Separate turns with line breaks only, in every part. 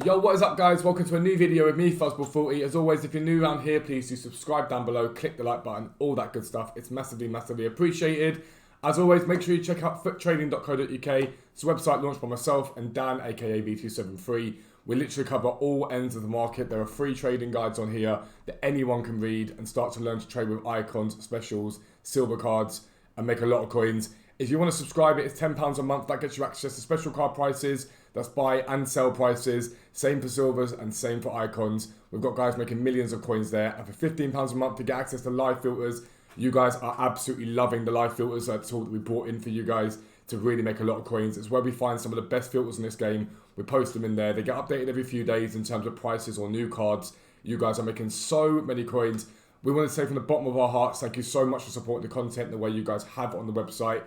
Yo, what is up guys? Welcome to a new video with me, Fuzzball40. As always, if you're new around here, please do subscribe down below, click the like button, all that good stuff. It's massively, massively appreciated. As always, make sure you check out foottrading.co.uk. It's a website launched by myself and Dan, aka V273. We literally cover all ends of the market. There are free trading guides on here that anyone can read and start to learn to trade with icons, specials, silver cards, and make a lot of coins. If you want to subscribe, it's £10 a month. That gets you access to special card prices. That's buy and sell prices. Same for silvers and same for icons. We've got guys making millions of coins there. And for £15 a month to get access to live filters, you guys are absolutely loving the live filters. That's all that we brought in for you guys to really make a lot of coins. It's where we find some of the best filters in this game. We post them in there. They get updated every few days in terms of prices or new cards. You guys are making so many coins. We want to say from the bottom of our hearts, thank you so much for supporting the content the way you guys have on the website.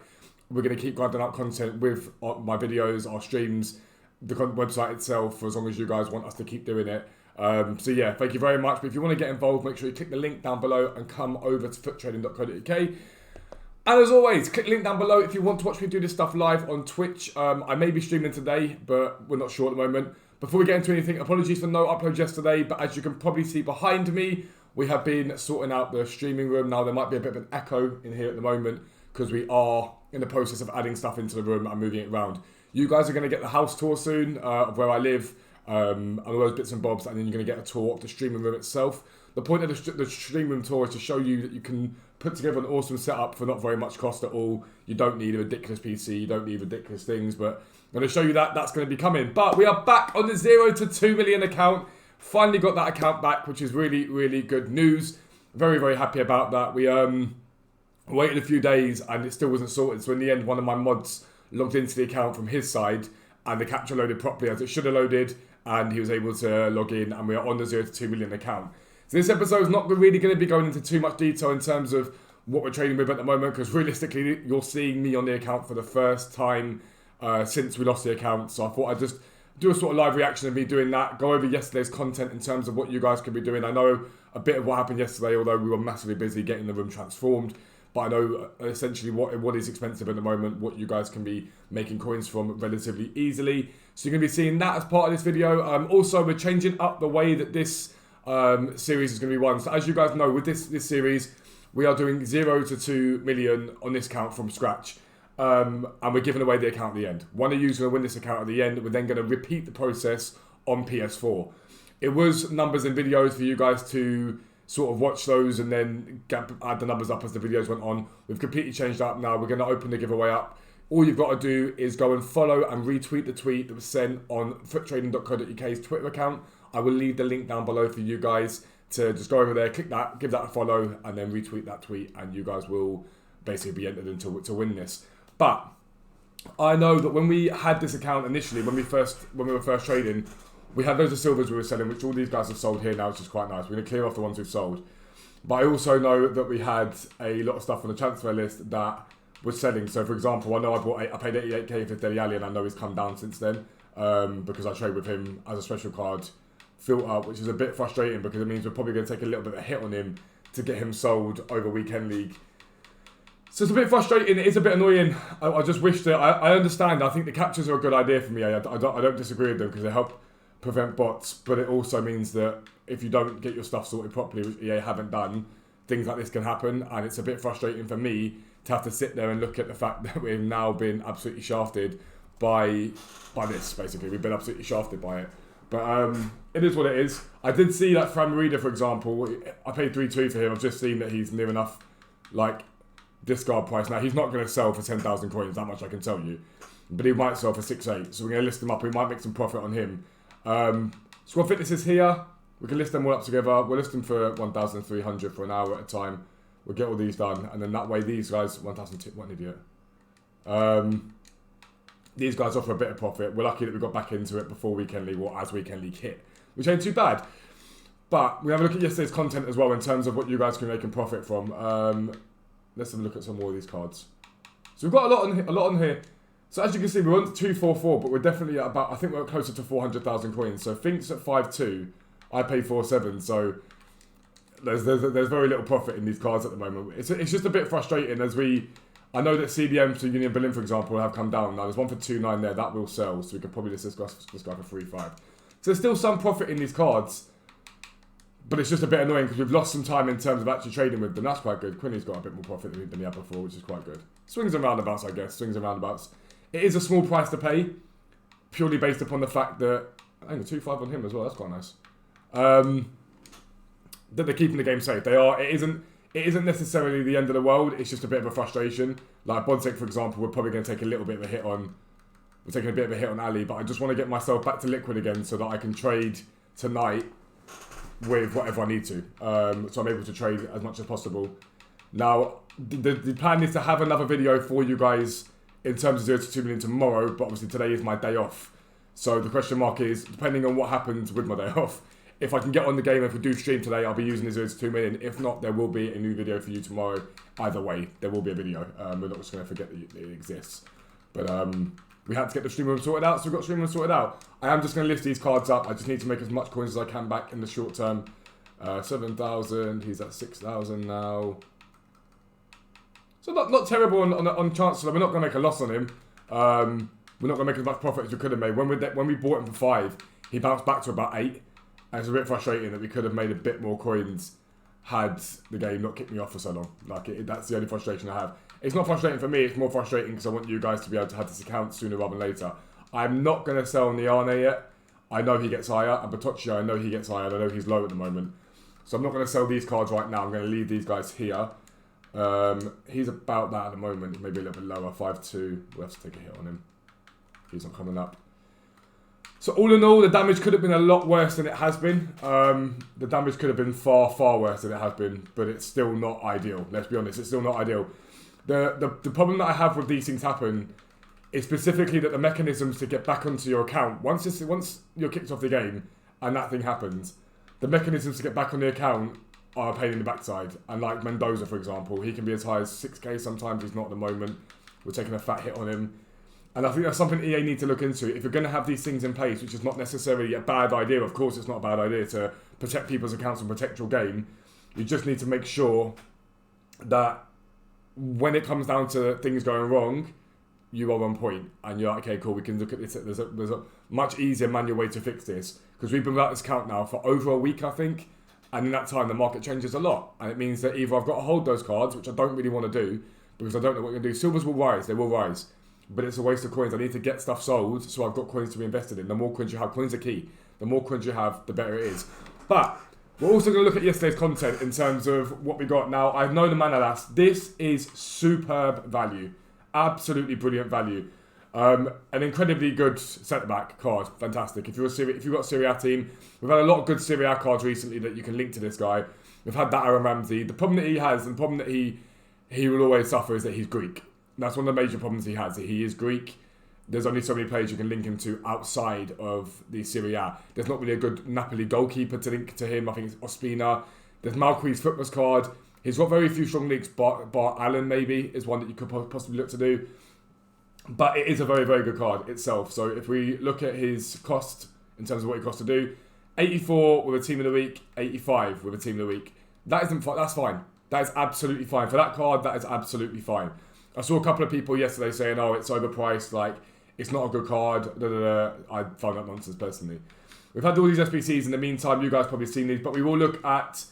We're going to keep grinding out content with my videos, our streams, the website itself, for as long as you guys want us to keep doing it. So yeah, thank you very much. But if you want to get involved, make sure you click the link down below and come over to foottrading.co.uk. And as always, click the link down below if you want to watch me do this stuff live on Twitch. I may be streaming today, but we're not sure at the moment. Before we get into anything, apologies for no upload yesterday, but as you can probably see behind me, we have been sorting out the streaming room. Now, there might be a bit of an echo in here at the moment because we are in the process of adding stuff into the room and moving it around. You guys are going to get the house tour soon of where I live and all those bits and bobs, and then you're going to get a tour of the streaming room itself. The point of the streaming room tour is to show you that you can put together an awesome setup for not very much cost at all. You don't need a ridiculous PC, you don't need ridiculous things, but I'm going to show you that that's going to be coming. But we are back on the 0 to 2 million account. Finally got that account back, which is really, really good news. Very, very happy about that. We waited a few days and it still wasn't sorted. So in the end, one of my mods logged into the account from his side and the capture loaded properly as it should have loaded, and he was able to log in, and we are on the 0 to 2 million account. So this episode is not really going to be going into too much detail in terms of what we're trading with at the moment, because realistically, you're seeing me on the account for the first time since we lost the account. So I thought I'd just do a sort of live reaction of me doing that, go over yesterday's content in terms of what you guys could be doing. I know a bit of what happened yesterday, although we were massively busy getting the room transformed. But I know essentially what is expensive at the moment, what you guys can be making coins from relatively easily. So you're going to be seeing that as part of this video. Also, we're changing up the way that this series is going to be run. So as you guys know, with this series, we are doing 0 to 2 million on this account from scratch. And we're giving away the account at the end. One of you is going to win this account at the end. We're then going to repeat the process on PS4. It was numbers and videos for you guys to sort of watch those and then add the numbers up as the videos went on. We've completely changed that up now. We're going to open the giveaway up. All you've got to do is go and follow and retweet the tweet that was sent on foottrading.co.uk's Twitter account. I will leave the link down below for you guys to just go over there, click that, give that a follow, and then retweet that tweet, and you guys will basically be entered into to win this. But I know that when we had this account initially, when we were first trading, we had loads of silvers we were selling, which all these guys have sold here now, which is quite nice. We're going to clear off the ones we've sold. But I also know that we had a lot of stuff on the transfer list that was selling. So, for example, I know I paid 88k for Dele Alli, and I know he's come down since then because I trade with him as a special card filter, which is a bit frustrating because it means we're probably going to take a little bit of a hit on him to get him sold over Weekend League. So it's a bit frustrating. It's a bit annoying. I just wish that I understand. I think the captures are a good idea for me. I don't disagree with them because they help prevent bots, but it also means that if you don't get your stuff sorted properly, which EA haven't done, things like this can happen, and it's a bit frustrating for me to have to sit there and look at the fact that we've now been absolutely shafted by this, basically. We've been absolutely shafted by it. But it is what it is. I did see that Fran Merida, for example, I paid 3.2 for him. I've just seen that he's near enough, like, discard price. Now, he's not going to sell for 10,000 coins, that much I can tell you. But he might sell for 6.8, so we're going to list him up. We might make some profit on him. Squad Fitness is here. We can list them all up together. We'll list them for 1,300 for an hour at a time. We'll get all these done, and then that way these guys, 1,002, what an idiot. These guys offer a bit of profit. We're lucky that we got back into it before Weekend League, or as Weekend League hit, which ain't too bad. But we have a look at yesterday's content as well in terms of what you guys can make a profit from. Let's have a look at some more of these cards. So we've got a lot on here. So as you can see, we're on 244, but we're definitely at about, I think we're closer to 400,000 coins. So Fink's at 5.2, I pay 4.7. So there's very little profit in these cards at the moment. It's just a bit frustrating as I know that CDM to Union Berlin, for example, have come down. Now there's one for 2.9 there, that will sell. So we could probably list this guy for 3.5. So there's still some profit in these cards, but it's just a bit annoying because we've lost some time in terms of actually trading with them. That's quite good. Quinny's got a bit more profit than he had before, which is quite good. Swings and roundabouts, I guess. Swings and roundabouts. It is a small price to pay, purely based upon the fact that I think a 2-5 on him as well. That's quite nice. That they're keeping the game safe. They are. It isn't necessarily the end of the world. It's just a bit of a frustration. Like Bonsek, for example, we're probably going to take a little bit of a hit on. We're taking a bit of a hit on Ali, but I just want to get myself back to liquid again so that I can trade tonight with whatever I need to. So I'm able to trade as much as possible. Now, the plan is to have another video for you guys in terms of 0 to 2 million tomorrow, but obviously today is my day off. So the question mark is, depending on what happens with my day off, if I can get on the game, if we do stream today, I'll be using the 0 to 2 million. If not, there will be a new video for you tomorrow. Either way, there will be a video. We're not just going to forget that it exists. But we had to get the stream room sorted out, so we've got stream room sorted out. I am just going to lift these cards up. I just need to make as much coins as I can back in the short term. 7,000. He's at 6,000 now. So not terrible on Chancellor. We're not going to make a loss on him. We're not going to make as much profit as we could have made. When we bought him for 5, he bounced back to about 8. And it's a bit frustrating that we could have made a bit more coins had the game not kicked me off for so long. That's the only frustration I have. It's not frustrating for me, it's more frustrating because I want you guys to be able to have this account sooner rather than later. I'm not going to sell Niane yet. I know he gets higher. And Batocchio, I know he gets higher. I know he's low at the moment. So I'm not going to sell these cards right now. I'm going to leave these guys here. He's about that at the moment. Maybe a little bit lower. 5-2. We'll have to take a hit on him. He's not coming up. So all in all, the damage could have been a lot worse than it has been. The damage could have been far, far worse than it has been, but it's still not ideal. Let's be honest, it's still not ideal. The problem that I have with these things happen is specifically that the mechanisms to get back onto your account, once you're kicked off the game and that thing happens, the mechanisms to get back on the account are a pain in the backside. And like Mendoza, for example, he can be as high as 6k sometimes. He's not at the moment. We're taking a fat hit on him. And I think that's something EA need to look into. If you're going to have these things in place, which is not necessarily a bad idea, of course it's not a bad idea to protect people's accounts and protect your game, you just need to make sure that when it comes down to things going wrong, you are on point. And you're like, okay, cool, we can look at this. There's a much easier manual way to fix this. Because we've been without this account now for over a week, I think. And in that time, the market changes a lot. And it means that either I've got to hold those cards, which I don't really want to do, because I don't know what I'm going to do. Silvers will rise, they will rise. But it's a waste of coins. I need to get stuff sold so I've got coins to be invested in. The more coins you have, coins are key. The more coins you have, the better it is. But we're also going to look at yesterday's content in terms of what we got. Now, I know the Manalas. This is superb value. Absolutely brilliant value. An incredibly good centre-back card. Fantastic. If you've got a Serie A team, we've had a lot of good Serie A cards recently that you can link to this guy. We've had that Aaron Ramsey. The problem that he has, and the problem that he will always suffer is that he's Greek. That's one of the major problems he has. He is Greek. There's only so many players you can link him to outside of the Serie A. There's not really a good Napoli goalkeeper to link to him. I think it's Ospina. There's Malqui's football's card. He's got very few strong links. Bar Allen maybe is one that you could possibly look to do. But it is a very, very good card itself. So if we look at his cost in terms of what it costs to do, 84 with a team of the week, 85 with a team of the week. That's fine. That is absolutely fine. For that card, that is absolutely fine. I saw a couple of people yesterday saying, oh, it's overpriced, like, it's not a good card. I found that nonsense personally. We've had all these SBCs in the meantime. You guys probably seen these, but we will look at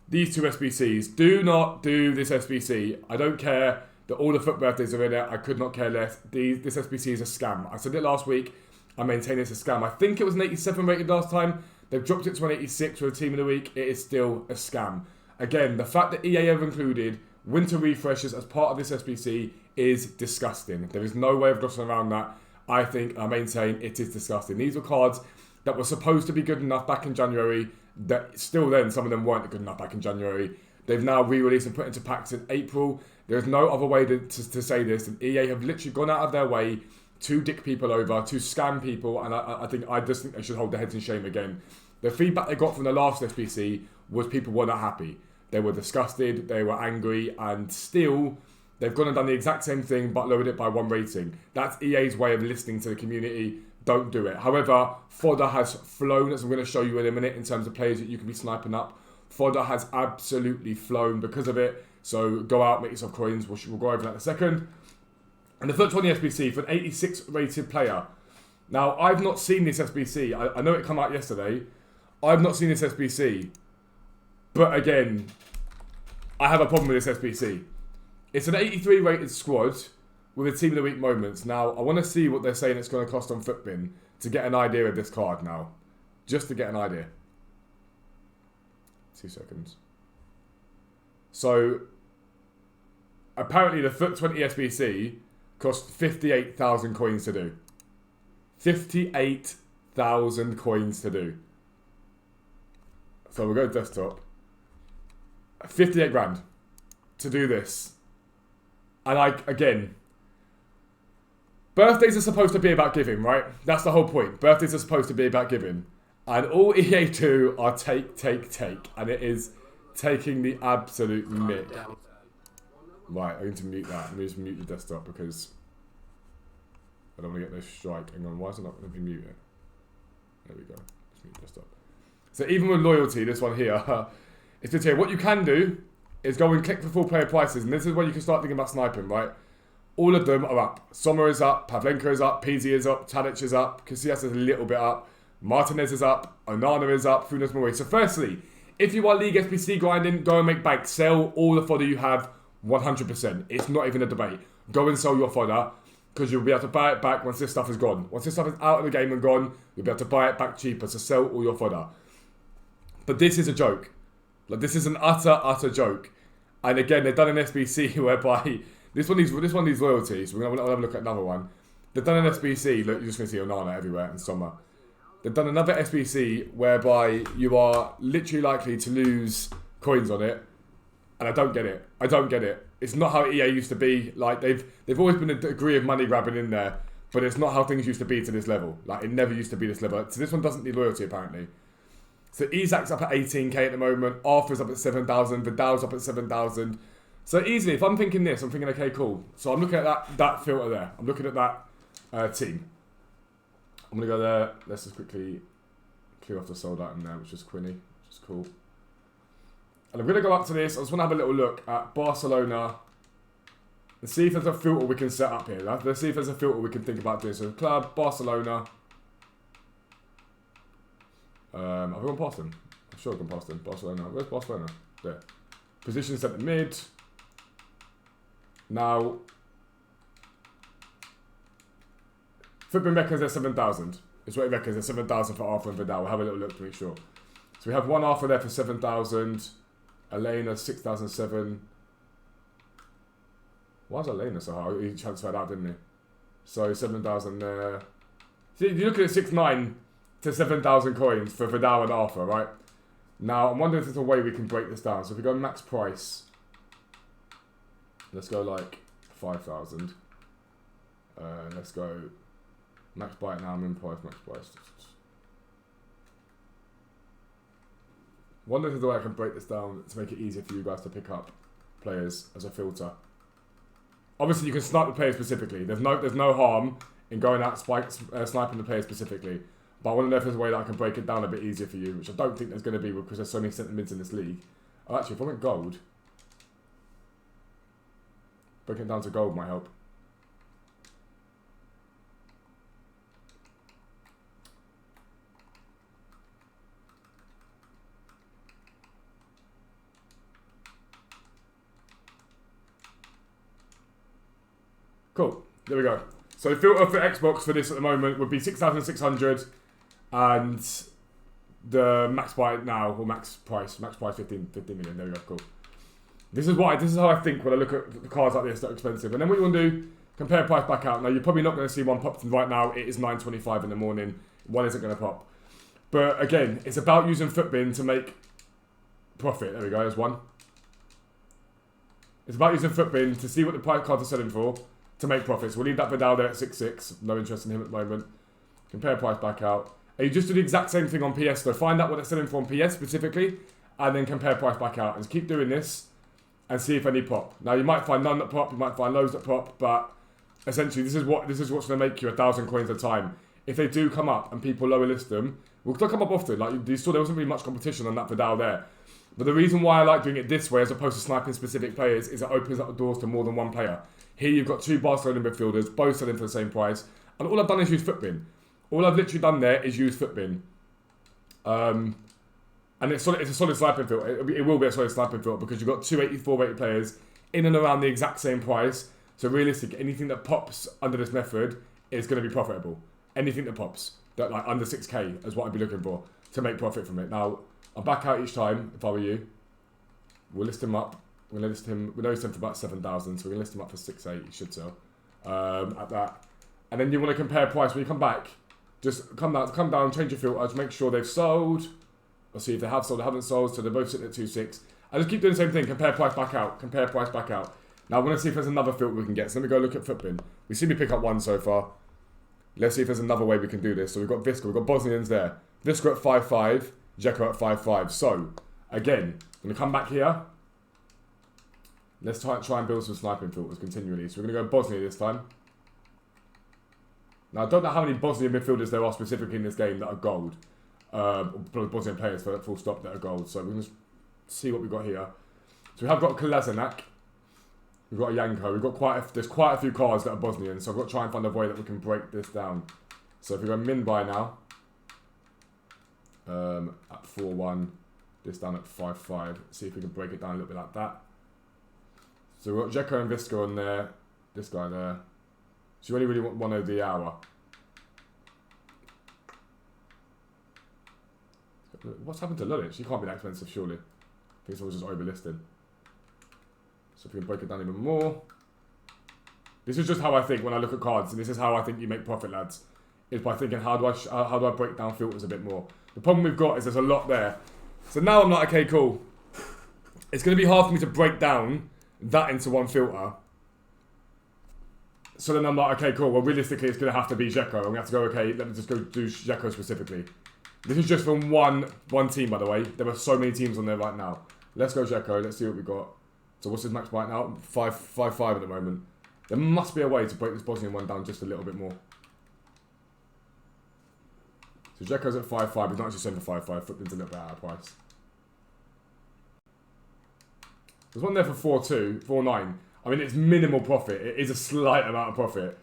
these two SBCs. Do not do this SBC. I don't care that all the foot birthdays are in it. I could not care less. This SBC is a scam. I said it last week. I maintain it's a scam. I think it was an 87 rated last time. They've dropped it to an 86 for the team of the week. It is still a scam. Again, the fact that EA have included winter refreshes as part of this SBC is disgusting. There is no way of glossing around that. I maintain it is disgusting. These were cards that were supposed to be good enough back in January. That still then, some of them weren't good enough back in January. They've now re-released and put into packs in April. There's no other way to say this. And EA have literally gone out of their way to dick people over, to scam people. And I just think they should hold their heads in shame again. The feedback they got from the last SBC was people were not happy. They were disgusted, they were angry, and still, they've gone and done the exact same thing, but lowered it by 1 rating. That's EA's way of listening to the community. Don't do it. However, fodder has flown, as I'm going to show you in a minute, in terms of players that you can be sniping up. Fodder has absolutely flown because of it. So go out, make yourself coins. We'll go over that in a second. And the FUT 20 SBC for an 86 rated player. Now, I've not seen this SBC. I know it came out yesterday. I've not seen this SBC. But again, I have a problem with this SBC. It's an 83 rated squad with a Team of the Week moments. Now, I want to see what they're saying it's going to cost on Footbin to get an idea of this card now. Just to get an idea. 2 seconds. So, apparently the Foot 20 SBC cost 58,000 coins to do. 58,000 coins to do. So we'll go desktop. 58 grand to do this. And again, birthdays are supposed to be about giving, right? That's the whole point. Birthdays are supposed to be about giving. And all EA do are take. And it is taking the absolute mick. Right, I need to mute that. Let me just mute the desktop because I don't want to get no strike. Hang on, why is it not going to be muted? There we go. Just mute the desktop. So even with loyalty, this one here, it's good to hear. What you can do is go and click for full player prices. And this is where you can start thinking about sniping, right? All of them are up. Sommer is up, Pavlenka is up, Pizzi is up, Tadic is up, Casillas is a little bit up, Martinez is up, Onana is up, Funes Mori. So firstly, if you are League SBC grinding, go and make bank. Sell all the fodder you have 100%. It's not even a debate. Go and sell your fodder because you'll be able to buy it back once this stuff is gone. Once this stuff is out of the game and gone, you'll be able to buy it back cheaper. So sell all your fodder. But this is a joke. Like, this is an utter joke. And again, they've done an SBC whereby this one needs loyalty. So we're going to have a look at another one. They've done an SBC. Look, you're just going to see Onana everywhere and Sommer. They've done another SBC whereby you are literally likely to lose coins on it. And I don't get it. I don't get it. It's not how EA used to be. Like, they've always been a degree of money grabbing in there. But it's not how things used to be to this level. Like, it never used to be this level. So this one doesn't need loyalty, apparently. So Isak's up at 18k at the moment. Arthur's up at 7,000. Vidal's up at 7,000. So easily, if I'm thinking this, I'm thinking, okay, cool. So I'm looking at that filter there. I'm looking at that team. I'm going to go there. Let's just quickly clear off the sold item there, which is Quinny, which is cool. And I'm going to go up to this. I just want to have a little look at Barcelona and see if there's a filter we can set up here. Let's see if there's a filter we can think about doing. So club, Barcelona. Have we gone past them? I'm sure I've gone past them. Barcelona. Where's Barcelona? There. Position centre mid. Now, Footbin reckons they're 7,000. It's what he reckons. They're 7,000 for Arthur and Vidal. We'll have a little look to make sure. So we have one Arthur there for 7,000. Elena 6,007. Why is Elena so high? He transferred out, didn't he? So 7,000 there. See, you look at it, 6,900 to 7,000 coins for Vidal and Arthur, right? Now, I'm wondering if there's a way we can break this down. So if we go max price, let's go like 5,000. Let's go max buy it now, min price, max price. Wonder if there's a way I can break this down to make it easier for you guys to pick up players as a filter. Obviously, you can snipe the player specifically. There's no harm in going out sniping the player specifically. But I want to know if there's a way that I can break it down a bit easier for you, which I don't think there's going to be because there's so many centre mids in this league. Oh, actually, if I went gold, breaking it down to gold might help. Cool. There we go. So the filter for Xbox for this at the moment would be 6,600 and the max buy now, or max price 15 million. There we go, cool. This is how I think when I look at the cards like this that are expensive. And then what you want to do, compare price back out. Now you're probably not going to see one pop right now. It is 9:25 in the morning. One isn't going to pop. But again, it's about using Footbin to make profit. There we go, there's one. It's about using Footbin to see what the price cards are selling for to make profits. We'll leave that Vidal there at 6.6. No interest in him at the moment. Compare price back out. And you just do the exact same thing on PS though. Find out what they're selling for on PS specifically, and then compare price back out. And just keep doing this and see if any pop. Now you might find none that pop, you might find loads that pop, but essentially this is what's going to make you 1,000 coins at a time. If they do come up and people lower list them, well, they'll come up often. Like you saw, there wasn't really much competition on that Vidal there. But the reason why I like doing it this way as opposed to sniping specific players is it opens up the doors to more than one player. Here you've got two Barcelona midfielders, both selling for the same price. And all I've done is use Footbin. All I've literally done there is use Footbin. And it's a solid sniping filter. It will be a solid sniping filter because you've got 284 rated players in and around the exact same price. So realistic, anything that pops under this method is going to be profitable. Anything that pops, that like under 6k is what I'd be looking for to make profit from it. Now, I'll back out each time if I were you. We'll list him up. We're going to list him. We know he's for about 7,000, so we're going to list him up for 6.8. He should sell at that. And then you want to compare price when you come back. Just come down, change your filters, make sure they've sold. Or see if they have sold or haven't sold. So they're both sitting at 2.6. I just keep doing the same thing. Compare price back out. Compare price back out. Now I want to see if there's another filter we can get. So let me go look at Footbin. We see me pick up one so far. Let's see if there's another way we can do this. So we've got Visca, we've got Bosnians there. Visca at 5.5, Dzeko at 5.5. So, again, I'm going to come back here. Let's try and build some sniping filters continually. So we're going to go Bosnia this time. Now, I don't know how many Bosnian midfielders there are specifically in this game that are gold. Bosnian players, for full stop, that are gold. So we're going to see what we've got here. So we have got Kolasinac. We've got a Yanko. We've got there's quite a few cards that are Bosnian, so I've got to try and find a way that we can break this down. So if we go min buy now, at 4.1, this down at 5.5. See if we can break it down a little bit like that. So we've got Dzeko and Visca on there, this guy there. So you only really want one over the hour. What's happened to Lulic? He can't be that expensive, surely. I think someone's just overlisted. So if we can break it down even more. This is just how I think when I look at cards, and this is how I think you make profit, lads. Is by thinking, how do I break down filters a bit more? The problem we've got is there's a lot there. So now I'm like, okay, cool. It's going to be hard for me to break down that into one filter. So then I'm like, okay, cool. Well, realistically, it's going to have to be Dzeko. I'm going to have to go, okay, let me just go do Dzeko specifically. This is just from one team, by the way. There are so many teams on there right now. Let's go Dzeko. Let's see what we got. So what's his max right now? 5.5 at the moment. There must be a way to break this Bosnian one down just a little bit more. So Dzeko's at 5.5. He's not actually selling for 5.5. Footbin's a little bit out of price. There's one there for 4.2, 4.9. I mean, it's minimal profit. It is a slight amount of profit.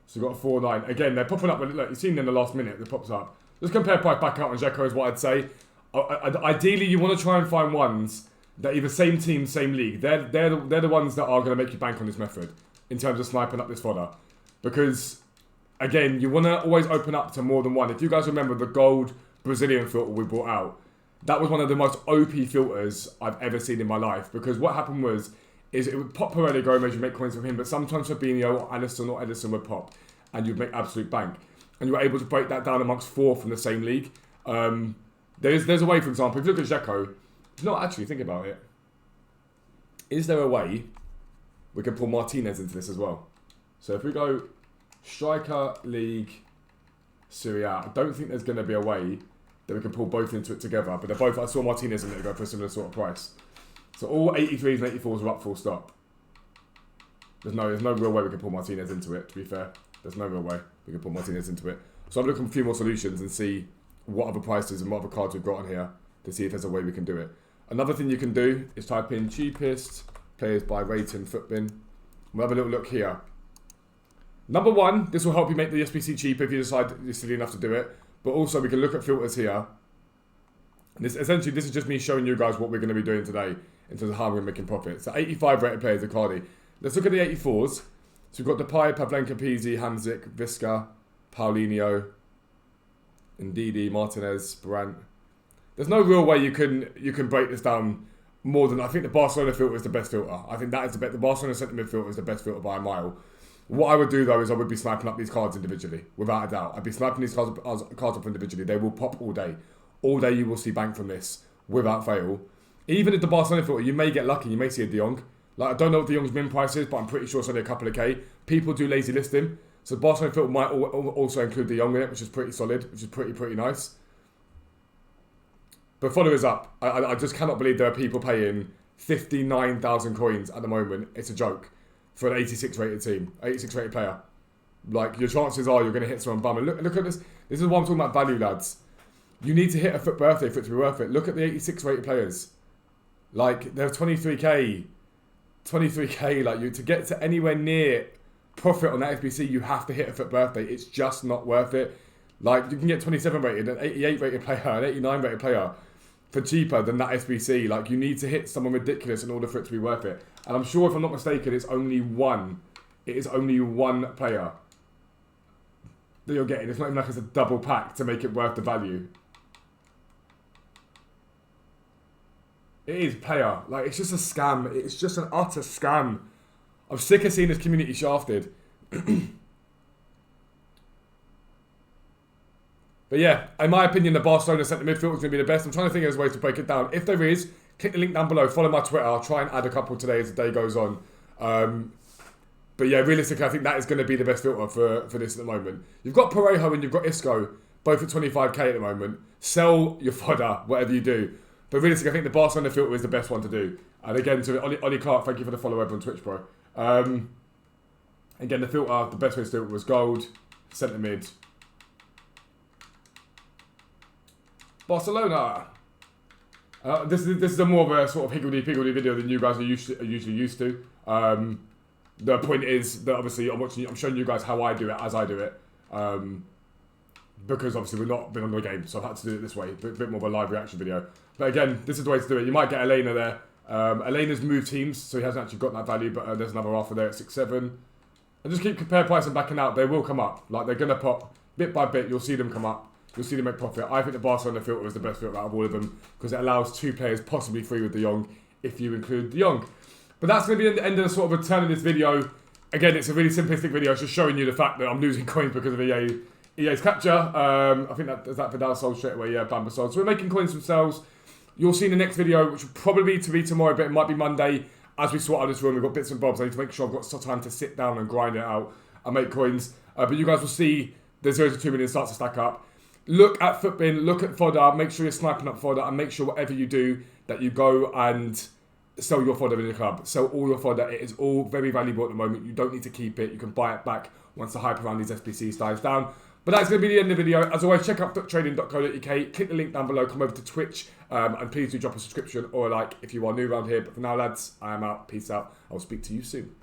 So you've got a 4.9. Again, they're popping up. Look, you've seen them in the last minute. It pops up. Just compare price back out on Dzeko is what I'd say. Ideally, you want to try and find ones that either same team, same league. They're the ones that are going to make you bank on this method in terms of sniping up this fodder. Because, again, you want to always open up to more than one. If you guys remember the gold Brazilian filter we brought out, that was one of the most OP filters I've ever seen in my life. Because what happened is it would pop Pirelli Gomez, you make coins from him, but sometimes Fabinho or Alisson or Edison would pop and you'd make absolute bank. And you were able to break that down amongst 4 from the same league. There's a way, for example, if you look at Dzeko, no, actually, think about it. Is there a way we can pull Martinez into this as well? So if we go Striker, League, Serie A, I don't think there's going to be a way that we can pull both into it together. But they're both, I saw Martinez in it go for a similar sort of price. So all 83s and 84s are up full stop. There's no real way we can pull Martinez into it, to be fair. There's no real way we can pull Martinez into it. So I'm looking for a few more solutions and see what other prices and what other cards we've got on here to see if there's a way we can do it. Another thing you can do is type in cheapest players by rating Footbin. We'll have a little look here. Number one, this will help you make the SBC cheaper if you decide you're silly enough to do it. But also we can look at filters here. And essentially, this is just me showing you guys what we're going to be doing today in terms of how we're making profit. So 85 rated players, Icardi. Let's look at the 84s. So we've got Depay, Pavlenka, Pizzi, Hamzik, Visca, Paulinho, Ndidi, Martinez, Brandt. There's no real way you can break this down more than, I think the Barcelona filter is the best filter. I think that is the Barcelona centre mid filter is the best filter by a mile. What I would do though is I would be sniping up these cards individually, without a doubt. I'd be sniping these cards up individually. They will pop all day. All day you will see bank from this, without fail. Even if the Barcelona filter, you may get lucky, you may see a De Jong. Like, I don't know what De Jong's min price is, but I'm pretty sure it's only a couple of K. People do lazy list him. So the Barcelona filter might also include De Jong in it, which is pretty solid, which is pretty nice. But followers up. I just cannot believe there are people paying 59,000 coins at the moment. It's a joke for an 86 rated team, 86 rated player. Like, your chances are you're going to hit someone bum. And look at this. This is what I'm talking about value, lads. You need to hit a FUT birthday for it to be worth it. Look at the 86 rated players. Like, they're 23k. 23k, like, you to get to anywhere near profit on that SBC, you have to hit a FUT birthday. It's just not worth it. Like, you can get 27 rated, an 88 rated player, an 89 rated player for cheaper than that SBC. Like, you need to hit someone ridiculous in order for it to be worth it. And I'm sure, if I'm not mistaken, it's only one. It is only one player that you're getting. It's not even like it's a double pack to make it worth the value. It is player. Like, it's just a scam. It's just an utter scam. I'm sick of seeing this community shafted. But yeah, in my opinion, the Barcelona centre midfield is going to be the best. I'm trying to think of ways to break it down. If there is, click the link down below. Follow my Twitter. I'll try and add a couple today as the day goes on. But yeah, realistically, I think that is going to be the best filter for this at the moment. You've got Parejo and you've got Isco, both at 25k at the moment. Sell your fodder, whatever you do. But realistically, I think the Barcelona filter is the best one to do. And again, to Ollie Clark, thank you for the follow over on Twitch, bro. Again, the filter, the best way to do it was gold, centre mid. Barcelona. This is a more of a sort of higgledy-piggledy video than you guys are usually used to. The point is that obviously I'm showing you guys how I do it as I do it. Because obviously we've not been on the game, so I've had to do it this way. A bit more of a live reaction video. But again, this is the way to do it. You might get Elena there. Elena's moved teams, so he hasn't actually got that value, but there's another offer there at 6-7. And just keep compare price and backing out. They will come up. Like, they're going to pop bit by bit. You'll see them come up. You'll see them make profit. I think the Barcelona filter is the best filter out of all of them because it allows 2 players possibly free with De Jong if you include De Jong. But that's going to be the end of the sort of return of this video. Again, it's a really simplistic video. It's just showing you the fact that I'm losing coins because of EA's capture. I think that Vidal sold straight away. Yeah, Bamba sold. So we're making coins themselves. You'll see in the next video, which will probably be tomorrow, but it might be Monday. As we sort out this room, we've got bits and bobs. I need to make sure I've got some time to sit down and grind it out and make coins. But you guys will see the 0 to 2 million starts to stack up. Look at Footbin, look at fodder, make sure you're sniping up fodder, and make sure whatever you do, that you go and sell your fodder in the club. Sell all your fodder. It is all very valuable at the moment. You don't need to keep it. You can buy it back once the hype around these SBCs dies down. But that's going to be the end of the video. As always, check out trading.co.uk. Click the link down below. Come over to Twitch. And please do drop a subscription or a like if you are new around here. But for now, lads, I am out. Peace out. I'll speak to you soon.